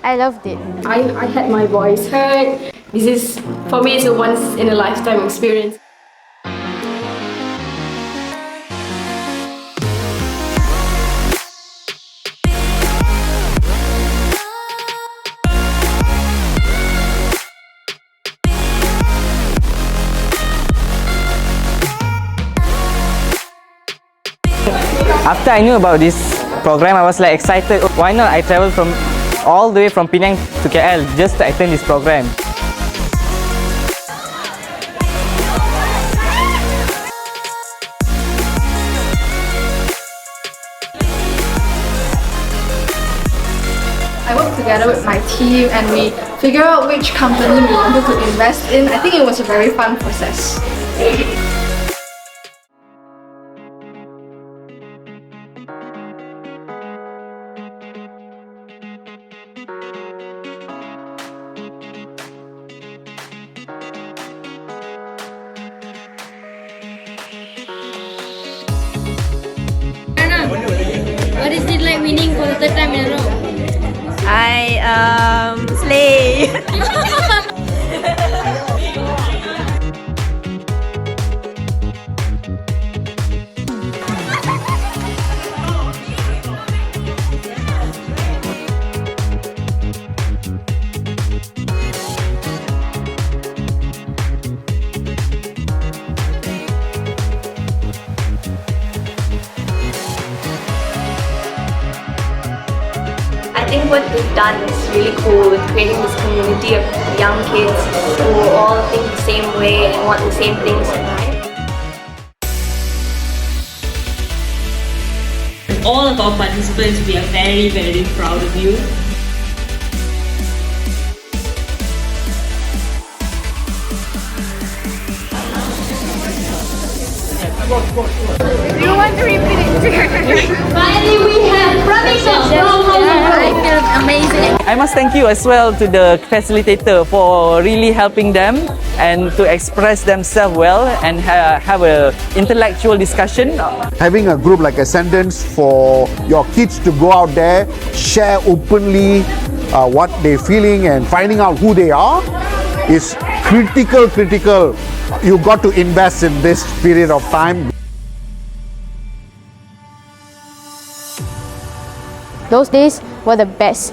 I loved it. I had my voice heard. This is, for me, it's a once in a lifetime experience. After I knew about this program, I was like excited. Why not I travel from all the way from Penang to KL just to attend this program. I worked together with my team and we figured out which company we wanted to invest in. I think it was a very fun process. What is it like winning for the third time in a row? I slay. I think what we've done is really cool with creating this community of young kids who all think the same way and want the same things in life. All of our participants, we are very, very proud of you. You want to repeat it? Finally, we have Pramila from I feel amazing. I must thank you as well to the facilitator for really helping them and to express themselves well and have an intellectual discussion. Having a group like Ascendance for your kids to go out there, share openly what they're feeling and finding out who they are is critical. You've got to invest in this period of time. Those days were the best.